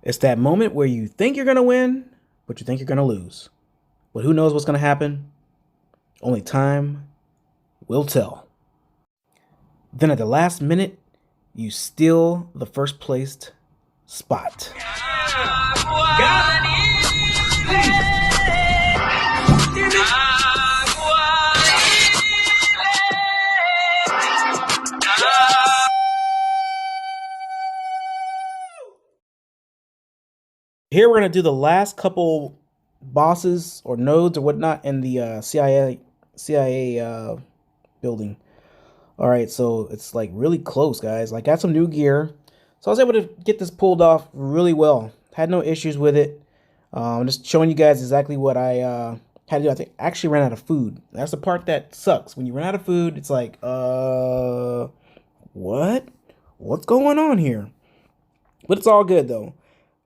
It's that moment where you think you're going to win, but you think you're going to lose. But who knows what's going to happen? Only time will tell. Then at the last minute, you steal the first placed spot. Here we're going to do the last couple bosses or nodes or whatnot in the CIA building. All right, so it's like really close, guys. Like, got some new gear, so I was able to get this pulled off really well. Had no issues with it. I'm just showing you guys exactly what I had to do. I think I actually ran out of food. That's the part that sucks. When you run out of food, it's like, what? What's going on here? But it's all good though.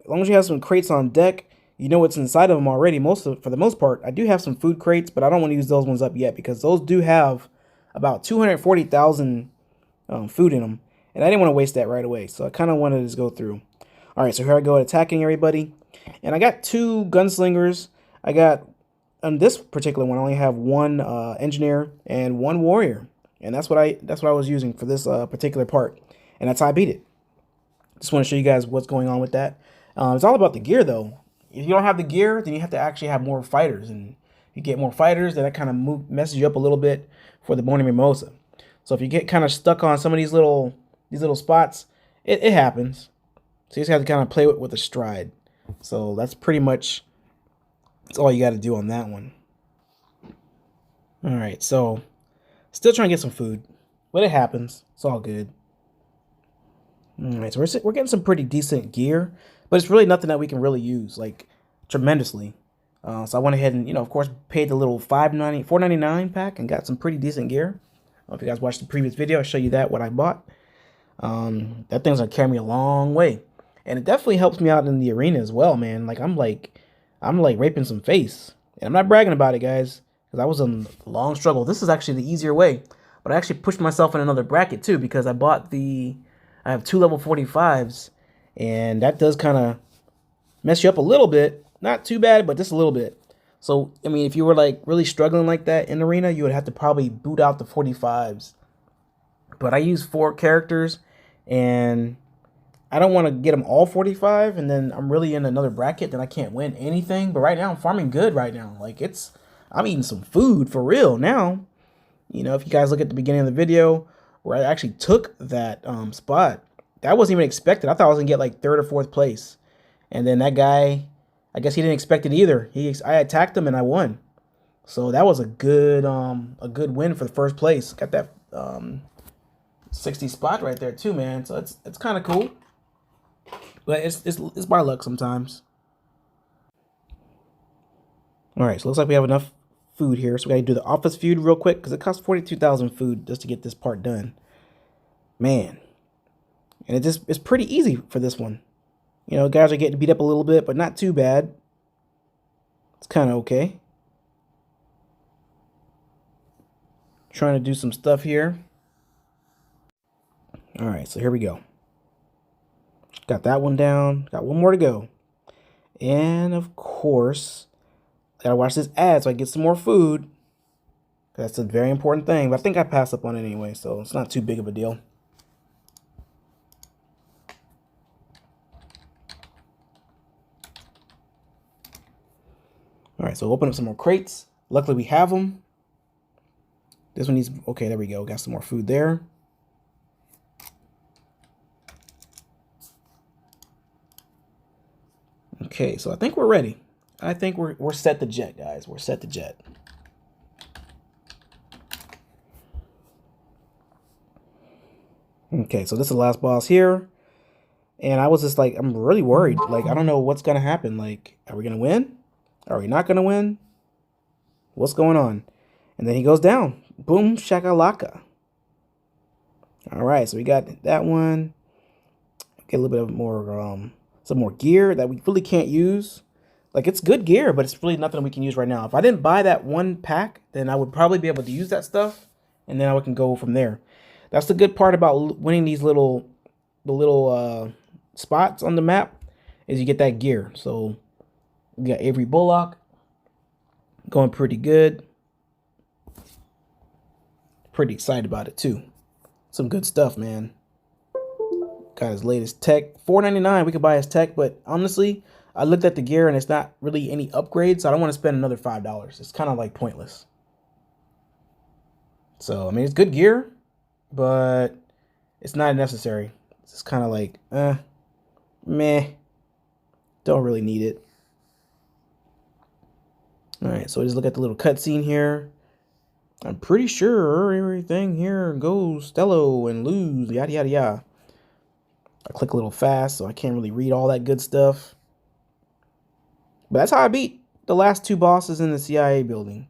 As long as you have some crates on deck, you know what's inside of them already. For the most part, I do have some food crates, but I don't want to use those ones up yet because those do have about 240,000 food in them, and I didn't want to waste that right away, so I kind of wanted to just go through. All right, so here I go attacking everybody, and I got two gunslingers. I got on this particular one, I only have one engineer and one warrior, and that's what I was using for this particular part, and that's how I beat it. Just want to show you guys what's going on with that. It's all about the gear, though. If you don't have the gear, then you have to actually have more fighters, and you get more fighters, then that kind of messes you up a little bit for the Morning Mimosa. So if you get kind of stuck on some of these little spots, it happens. So you just have to kind of play with a stride. So that's all you got to do on that one. All right, so still trying to get some food, but it happens. It's all good. All right, so we're getting some pretty decent gear, but it's really nothing that we can really use like tremendously. So I went ahead and, of course, paid the little $4.99 pack and got some pretty decent gear. If you guys watched the previous video, I'll show you what I bought. That thing's gonna carry me a long way, and it definitely helps me out in the arena as well, man. Like I'm like raping some face, and I'm not bragging about it, guys, because I was in a long struggle. This is actually the easier way, but I actually pushed myself in another bracket too because I have 2 level 45s, and that does kind of mess you up a little bit. Not too bad, but just a little bit. So, I mean, if you were like really struggling like that in arena, you would have to probably boot out the 45s. But I use 4 characters, and I don't want to get them all 45, and then I'm really in another bracket that I can't win anything. But right now, I'm farming good right now. Like, I'm eating some food for real now. If you guys look at the beginning of the video where I actually took that spot, that wasn't even expected. I thought I was going to get like 3rd or 4th place. And then that guy, I guess he didn't expect it either. I attacked him and I won. So that was a good win for the first place. Got that 60 spot right there too, man. So it's kind of cool. But it's by luck sometimes. All right, so looks like we have enough food here. So we got to do the office feud real quick because it costs 42,000 food just to get this part done. Man. And it's pretty easy for this one. Guys are getting beat up a little bit, but not too bad. It's kind of okay. Trying to do some stuff here. All right, so here we go. Got that one down. Got one more to go. And of course, I gotta watch this ad so I get some more food. That's a very important thing, but I think I passed up on it anyway, so it's not too big of a deal. All right, so open up some more crates. Luckily, we have them. This one needs, okay, there we go. Got some more food there. Okay, so I think we're ready. I think we're set to jet, guys. We're set to jet. Okay, so this is the last boss here. And I was just like, I'm really worried. Like, I don't know what's going to happen. Like, are we going to win? Are we not going to win? What's going on? And then he goes down. Boom, shakalaka. All right, so we got that one. Get a little bit of more, some more gear that we really can't use. Like, it's good gear, but it's really nothing we can use right now. If I didn't buy that one pack, then I would probably be able to use that stuff, and then I can go from there. That's the good part about winning these little spots on the map, is you get that gear. So we got Avery Bullock going pretty good. Pretty excited about it too. Some good stuff, man. Got his latest tech. $4.99. We could buy his tech, but honestly, I looked at the gear and it's not really any upgrades, so I don't want to spend another $5. It's kind of like pointless. So I mean, it's good gear, but it's not necessary. It's just kind of like, meh. Don't really need it. All right, so just look at the little cutscene here. I'm pretty sure everything here goes Stello and lose, yada, yada, yada. I click a little fast, so I can't really read all that good stuff. But that's how I beat the last 2 bosses in the CIA building.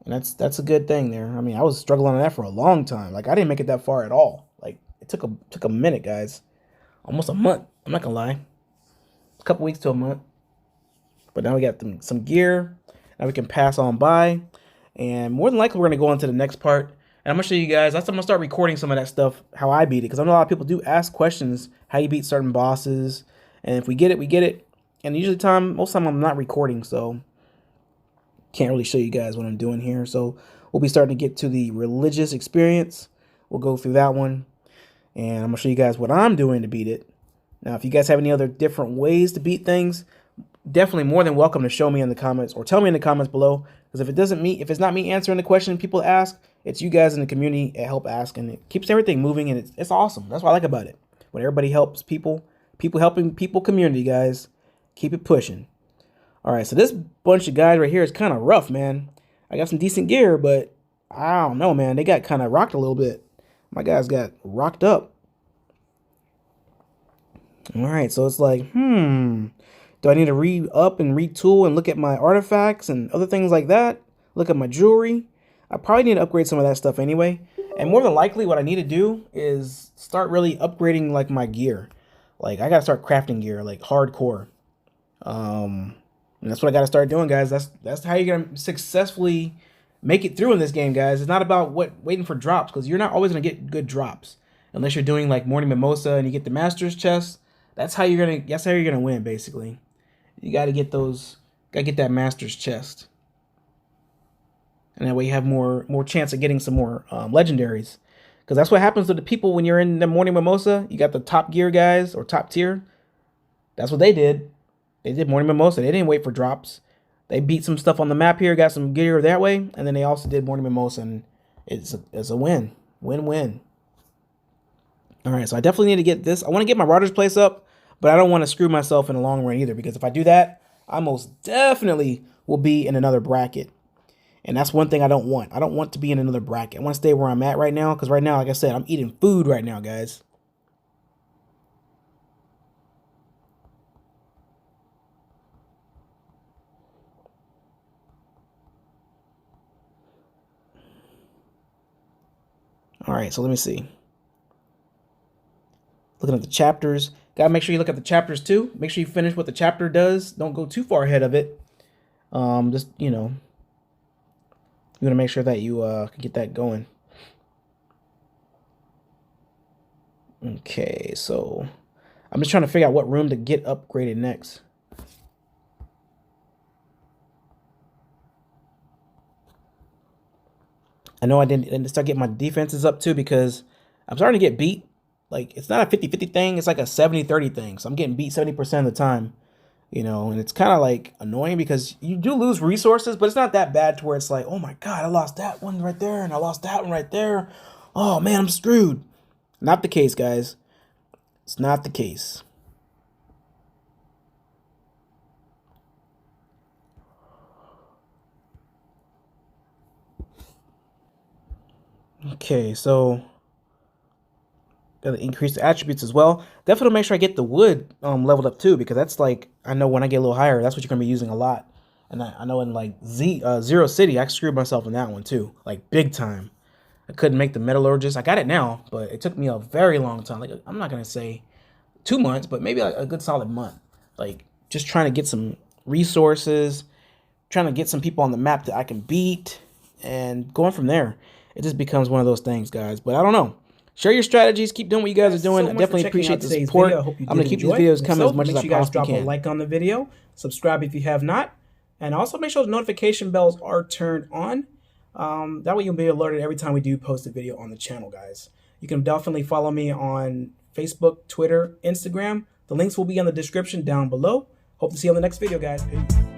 And that's a good thing there. I mean, I was struggling on that for a long time. Like, I didn't make it that far at all. Like, it took a minute, guys. Almost a month. I'm not gonna lie. A couple weeks to a month. But now we got some gear. Now we can pass on by. And more than likely, we're going to go on to the next part. And I'm going to show you guys. I'm going to start recording some of that stuff, how I beat it. Because I know a lot of people do ask questions, how you beat certain bosses. And if we get it, we get it. And usually most of the time, I'm not recording. So can't really show you guys what I'm doing here. So we'll be starting to get to the religious experience. We'll go through that one. And I'm going to show you guys what I'm doing to beat it. Now, if you guys have any other different ways to beat things, definitely more than welcome to show me in the comments or tell me in the comments below. Because if it's not me answering the question people ask, it's you guys in the community that help ask, and it keeps everything moving, and it's awesome. That's what I like about it. When everybody helps people helping people community, guys, keep it pushing. All right, so this bunch of guys right here is kind of rough, man. I got some decent gear, but I don't know, man. They got kind of rocked a little bit. My guys got rocked up. All right, so it's like, do I need to re-up and retool and look at my artifacts and other things like that? Look at my jewelry? I probably need to upgrade some of that stuff anyway. And more than likely, what I need to do is start really upgrading like my gear. Like, I got to start crafting gear, like hardcore. And that's what I got to start doing, guys. That's how you're going to successfully make it through in this game, guys. It's not about waiting for drops, because you're not always going to get good drops. Unless you're doing like Morning Mimosa and you get the Master's chest. That's how you're gonna win, basically. You got to get that Master's chest. And that way you have more chance of getting some more legendaries. Because that's what happens to the people when you're in the Morning Mimosa. You got the top gear guys or top tier. That's what they did. They did Morning Mimosa. They didn't wait for drops. They beat some stuff on the map here, got some gear that way, and then they also did Morning Mimosa, and it's a win. Win-win. All right, so I definitely need to get this. I want to get my Rogers place up, but I don't want to screw myself in the long run either, because if I do that, I most definitely will be in another bracket. And that's one thing I don't want. I don't want to be in another bracket. I want to stay where I'm at right now, because right now, like I said, I'm eating food right now, guys. All right, so let me see. Looking at the chapters. Gotta make sure you look at the chapters too. Make sure you finish what the chapter does. Don't go too far ahead of it. Just, you want to make sure that you can get that going. Okay, so I'm just trying to figure out what room to get upgraded next. I know I didn't start getting my defenses up too, because I'm starting to get beat. Like, it's not a 50-50 thing. It's like a 70-30 thing. So I'm getting beat 70% of the time, and it's kind of like annoying, because you do lose resources, but it's not that bad to where it's like, oh my God, I lost that one right there, and I lost that one right there. Oh man, I'm screwed. Not the case, guys. It's not the case. Okay, so gotta increase the attributes as well. Definitely make sure I get the wood leveled up too, because that's like, I know when I get a little higher, that's what you're gonna be using a lot. And I know in like Zero City, I screwed myself in that one too, like big time. I couldn't make the metallurgist. I got it now, but it took me a very long time. Like, I'm not gonna say 2 months, but maybe like a good solid month. Like, just trying to get some resources, trying to get some people on the map that I can beat, and going from there. It just becomes one of those things, guys. But I don't know. Share your strategies. Keep doing what you guys are doing. I definitely appreciate the support. I'm going to keep these videos coming as much as I possibly can. Make sure you guys drop a like on the video. Subscribe if you have not. And also make sure the notification bells are turned on. That way you'll be alerted every time we do post a video on the channel, guys. You can definitely follow me on Facebook, Twitter, Instagram. The links will be in the description down below. Hope to see you on the next video, guys. Peace.